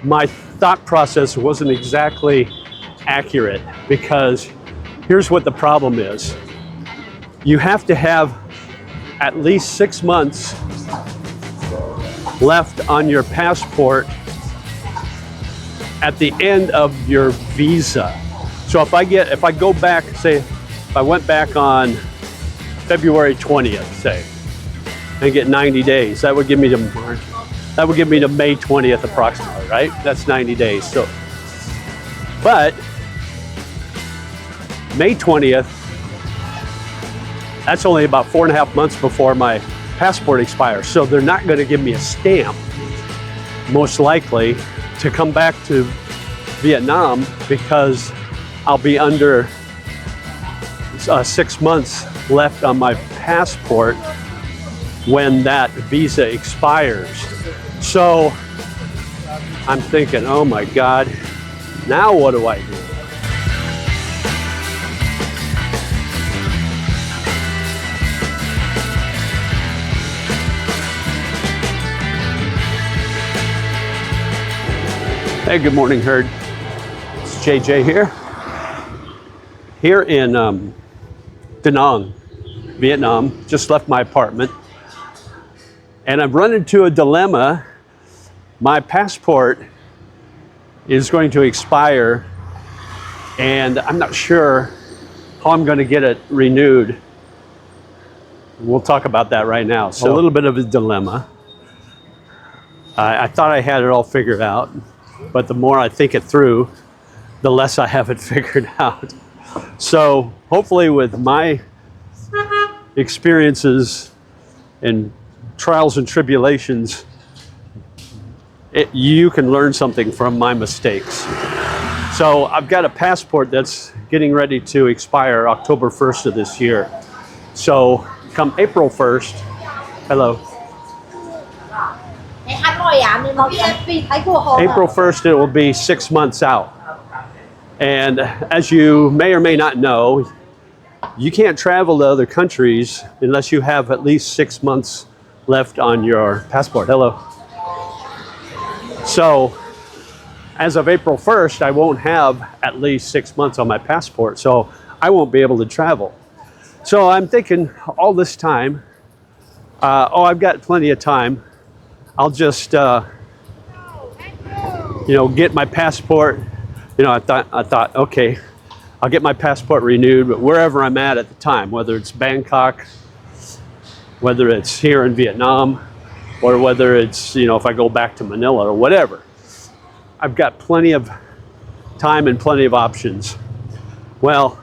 my thought process wasn't exactly accurate, because here's what the problem is. You have to have at least 6 months left on your passport at the end of your visa. So if I go back, say, if I went back on February 20th, say, and get 90 days, that would give me to March. That would give me to May 20th approximately, right? That's 90 days. So, but May 20th, that's only about 4.5 months before my passport expires. So they're not going to give me a stamp, most likely, to come back to Vietnam, because I'll be under 6 months left on my passport when that visa expires. So I'm thinking, oh my God, now what do I do? Hey, good morning, herd. It's JJ here in Da Nang, Vietnam. Just left my apartment, and I've run into a dilemma. My passport is going to expire, and I'm not sure how I'm going to get it renewed. We'll talk about that right now. So a little bit of a dilemma. I thought I had it all figured out, but the more I think it through, the less I have it figured out. So hopefully with my experiences and trials and tribulations, you can learn something from my mistakes. So I've got a passport that's getting ready to expire October 1st of this year. So come April 1st, hello. April 1st, it will be 6 months out. And as you may or may not know, you can't travel to other countries unless you have at least 6 months left on your passport. Hello. So as of April 1st, I won't have at least 6 months on my passport, so I won't be able to travel. So I'm thinking all this time, I've got plenty of time. I'll just, get my passport. I thought, okay, I'll get my passport renewed, but wherever I'm at the time, whether it's Bangkok, whether it's here in Vietnam, or whether it's, if I go back to Manila or whatever, I've got plenty of time and plenty of options. Well,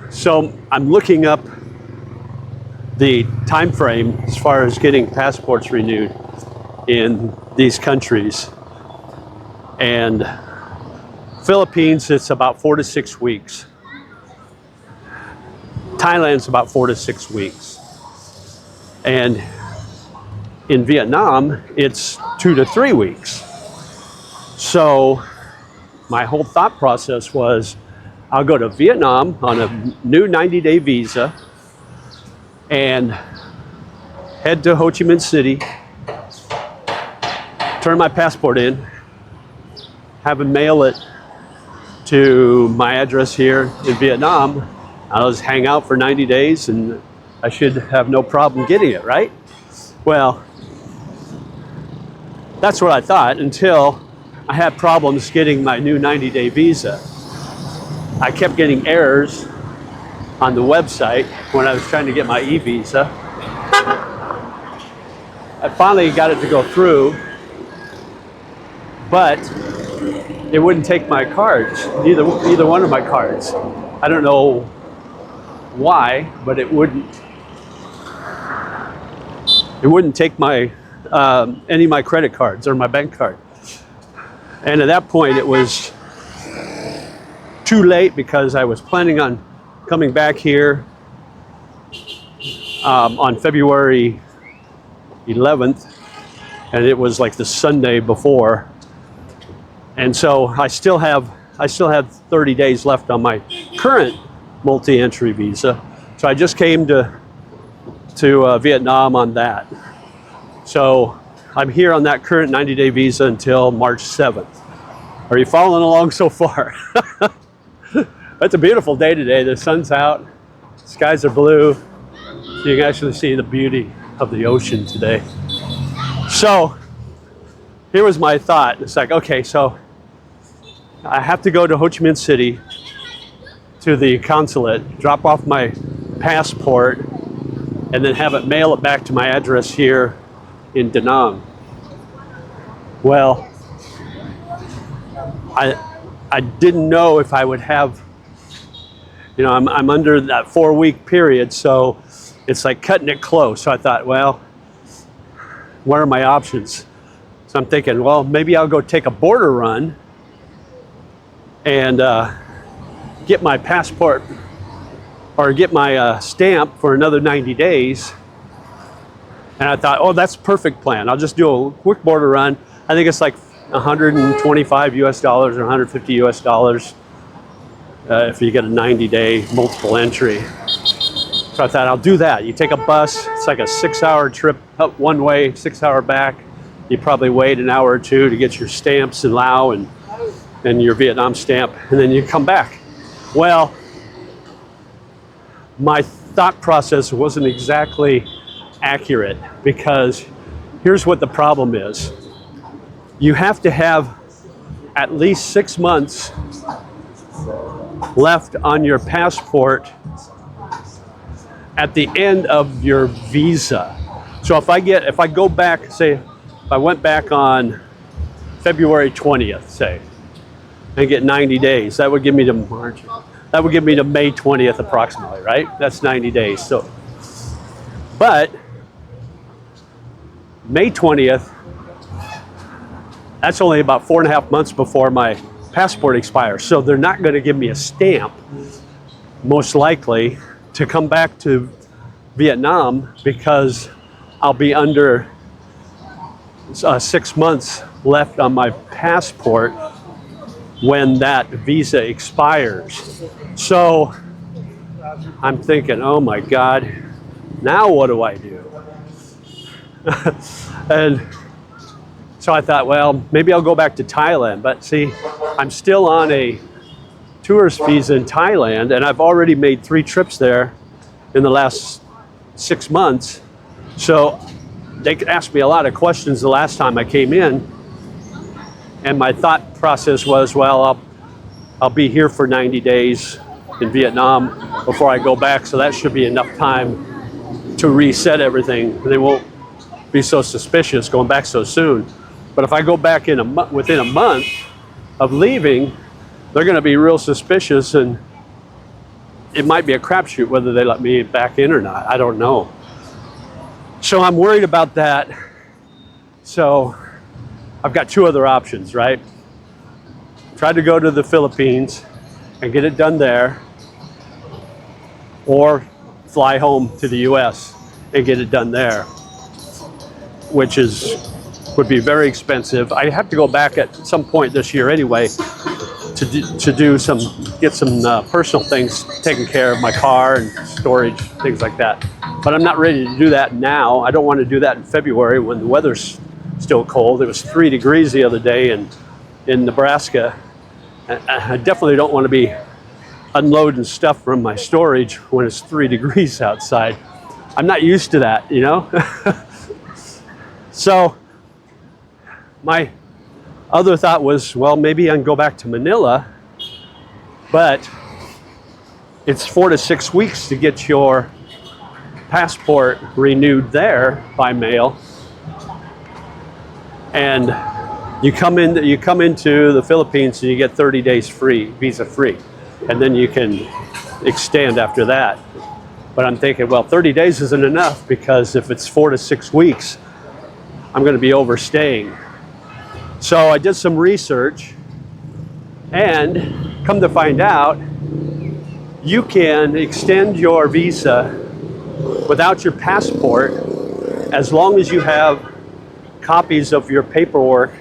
so I'm looking up the time frame as far as getting passports renewed in these countries. And Philippines, it's about 4 to 6 weeks. Thailand's about 4 to 6 weeks. And in Vietnam, it's 2 to 3 weeks. So my whole thought process was, I'll go to Vietnam on a new 90-day visa and head to Ho Chi Minh City, turn my passport in, have them mail it to my address here in Vietnam. I'll just hang out for 90 days and I should have no problem getting it, right? Well, that's what I thought until I had problems getting my new 90-day visa. I kept getting errors on the website when I was trying to get my e-visa. I finally got it to go through, but it wouldn't take my cards, either one of my cards. I don't know why, but it wouldn't take my any of my credit cards or my bank card. And at that point, it was too late because I was planning on coming back here on February 11th, and it was like the Sunday before. And so I still have 30 days left on my current multi-entry visa. So I just came to Vietnam on that. So I'm here on that current 90-day visa until March 7th. Are you following along so far? It's a beautiful day today. The sun's out, skies are blue. So you can actually see the beauty of the ocean today. So here was my thought. It's like, okay, so I have to go to Ho Chi Minh City to the consulate, drop off my passport, and then have it mail it back to my address here in Da Nang. Well, I didn't know if I would have, you know, I'm under that 4-week period, so it's like cutting it close. So I thought, well, what are my options? So I'm thinking, well, maybe I'll go take a border run and get my passport or get my stamp for another 90 days. And I thought, oh, that's a perfect plan. I'll just do a quick border run. I think it's like 125 US dollars or 150 US dollars if you get a 90-day multiple entry. So I thought I'll do that. You take a bus, it's like a 6-hour trip up one way, 6-hour back. You probably wait an hour or two to get your stamps in Lao and your Vietnam stamp, and then you come back. Well, my thought process wasn't exactly accurate, because here's what the problem is. You have to have at least 6 months left on your passport at the end of your visa. So if I go back, say, if I went back on February 20th, say, and get 90 days, that would give me to March. That would give me to May 20th approximately, right? That's 90 days. So, but May 20th, that's only about 4.5 months before my passport expires. So they're not going to give me a stamp, most likely, to come back to Vietnam, because I'll be under 6 months left on my passport when that visa expires. So I'm thinking, oh my God, now what do I do? And so I thought, well, maybe I'll go back to Thailand. But see, I'm still on a tourist visa in Thailand, and I've already made 3 trips there in the last 6 months. So they asked me a lot of questions the last time I came in, and my thought process was, well, I'll be here for 90 days in Vietnam before I go back, so that should be enough time to reset everything. They won't be so suspicious going back so soon. But if I go back within a month of leaving, they're going to be real suspicious, and it might be a crapshoot whether they let me back in or not. I don't know. So I'm worried about that. So I've got 2 other options, right? Try to go to the Philippines and get it done there, or fly home to the US and get it done there, which would be very expensive. I have to go back at some point this year anyway to get some personal things taken care of, my car and storage, things like that. But I'm not ready to do that now. I don't want to do that in February when the weather's still cold. It was 3 degrees the other day in Nebraska. I definitely don't want to be unloading stuff from my storage when it's 3 degrees outside. I'm not used to that, you know? So my other thought was, well, maybe I can go back to Manila, but it's 4 to 6 weeks to get your passport renewed there by mail. And you come into the Philippines and you get 30 days free, visa free, and then you can extend after that. But I'm thinking, well, 30 days isn't enough, because if it's 4 to 6 weeks, I'm going to be overstaying. So I did some research, and come to find out, you can extend your visa without your passport as long as you have copies of your paperwork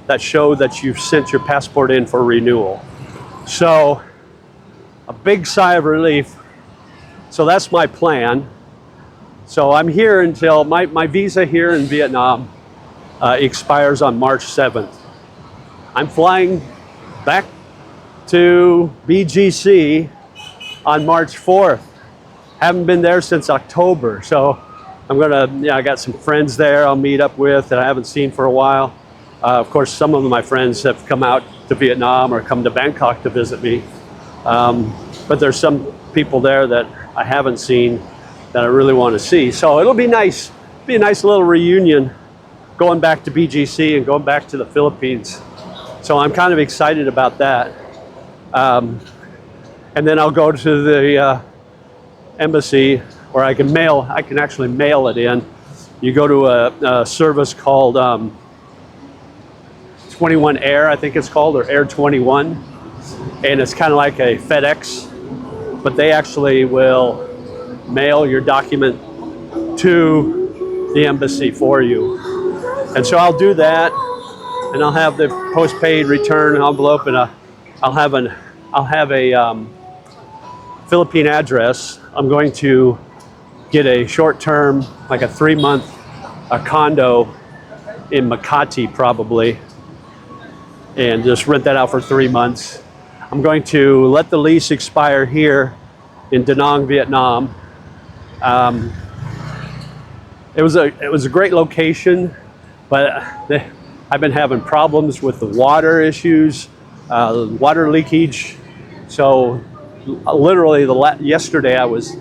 that show that you've sent your passport in for renewal. So a big sigh of relief. So that's my plan. So I'm here until my visa here in Vietnam expires on March 7th. I'm flying back to BGC on March 4th. Haven't been there since October, so I'm gonna, I got some friends there I'll meet up with that I haven't seen for a while. Of course, some of my friends have come out to Vietnam or come to Bangkok to visit me. But there's some people there that I haven't seen that I really want to see. So it'll be nice, be a nice little reunion going back to BGC and going back to the Philippines. So I'm kind of excited about that. And then I'll go to the embassy where I can actually mail it in. You go to a service called 21 Air, I think it's called, or Air 21. And it's kind of like a FedEx, but they actually will mail your document to the embassy for you. And so I'll do that, and I'll have the postpaid return envelope, and I'll have a Philippine address. I'm going to get a short-term, like a 3-month condo in Makati probably, and just rent that out for 3 months. I'm going to let the lease expire here in Da Nang, Vietnam. It was a great location, but I've been having problems with the water issues, water leakage. So literally yesterday I was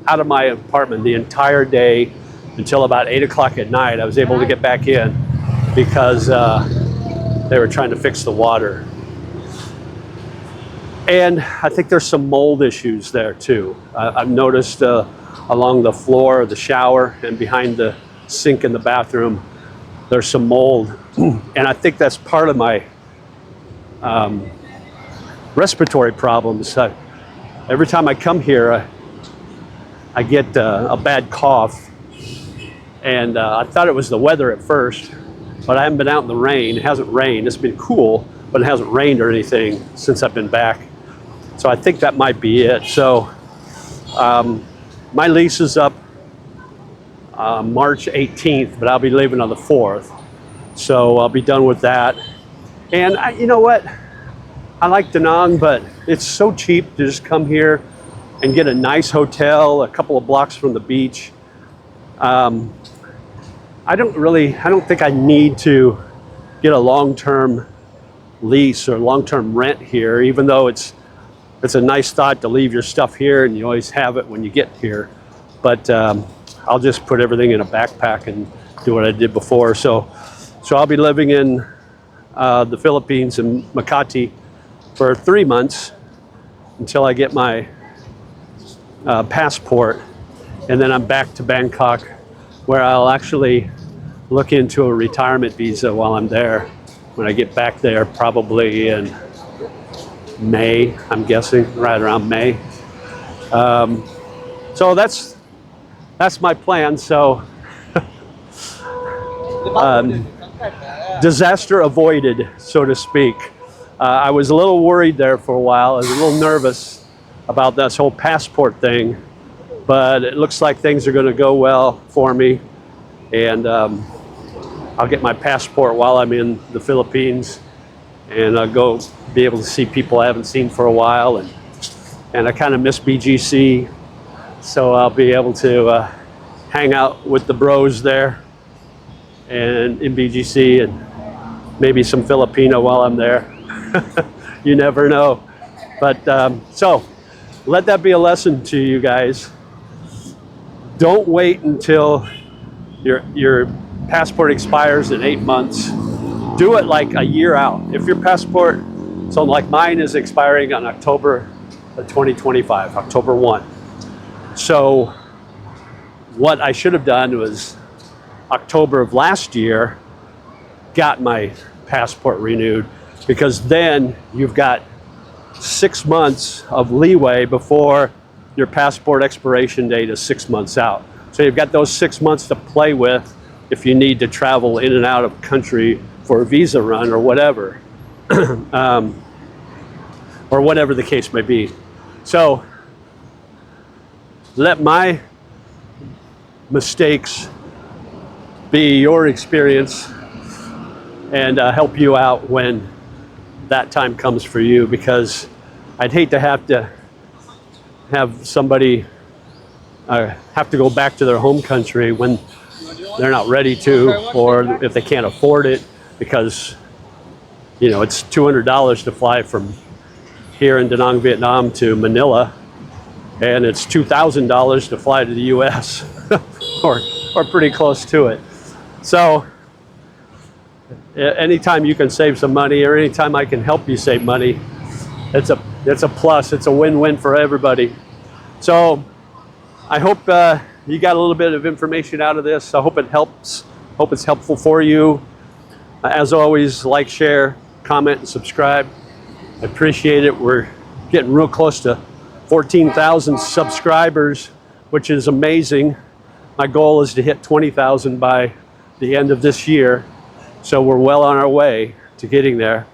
out of my apartment the entire day until about 8 o'clock at night. I was able to get back in because they were trying to fix the water. And I think there's some mold issues there too. I've noticed along the floor of the shower and behind the sink in the bathroom, there's some mold. And I think that's part of my respiratory problems. Every time I come here, I get a bad cough. And I thought it was the weather at first, but I haven't been out in the rain. It hasn't rained. It's been cool, but it hasn't rained or anything since I've been back. So I think that might be it. So my lease is up March 18th, but I'll be leaving on the 4th. So I'll be done with that. And you know what? I like Da Nang, but it's so cheap to just come here and get a nice hotel a couple of blocks from the beach. I don't think I need to get a long-term lease or long-term rent here, even though it's a nice thought to leave your stuff here and you always have it when you get here. But I'll just put everything in a backpack and do what I did before. So I'll be living in the Philippines in Makati for 3 months until I get my passport, and then I'm back to Bangkok, where I'll actually look into a retirement visa while I'm there. When I get back there, probably in May, I'm guessing, right around May. So that's my plan. So disaster avoided, so to speak. I was a little worried there for a while. I was a little nervous about this whole passport thing, but it looks like things are going to go well for me, and I'll get my passport while I'm in the Philippines, and I'll go be able to see people I haven't seen for a while, and I kind of miss BGC, so I'll be able to hang out with the bros there and in BGC, and maybe some Filipino while I'm there. You never know. But so let that be a lesson to you guys. Don't wait until your passport expires in 8 months. Do it like a year out. If your passport, so like mine is expiring on October 2025, October 1. So what I should have done was October of last year, got my passport renewed, because then you've got 6 months of leeway before your passport expiration date is 6 months out. So you've got those 6 months to play with if you need to travel in and out of country for a visa run or whatever, or whatever the case may be. So let my mistakes be your experience, and help you out when that time comes for you, because I'd hate to have somebody have to go back to their home country when they're not ready to, or if they can't afford it, because you know it's $200 to fly from here in Da Nang, Vietnam to Manila, and it's $2,000 to fly to the US or pretty close to it. So anytime you can save some money, or anytime I can help you save money, it's a plus. It's a win-win for everybody. So I hope you got a little bit of information out of this. I hope it helps. Hope it's helpful for you. As always, like, share, comment, and subscribe. I appreciate it. We're getting real close to 14,000 subscribers, which is amazing. My goal is to hit 20,000 by the end of this year. So we're well on our way to getting there.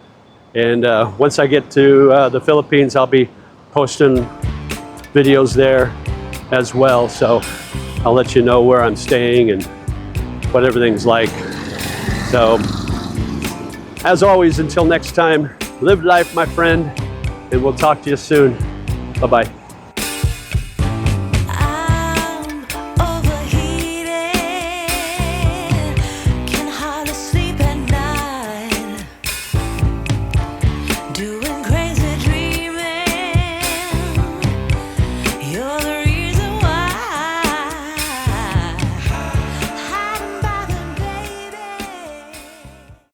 And once I get to the Philippines, I'll be posting videos there as well. So I'll let you know where I'm staying and what everything's like. So as always, until next time, live life, my friend, and we'll talk to you soon. Bye-bye.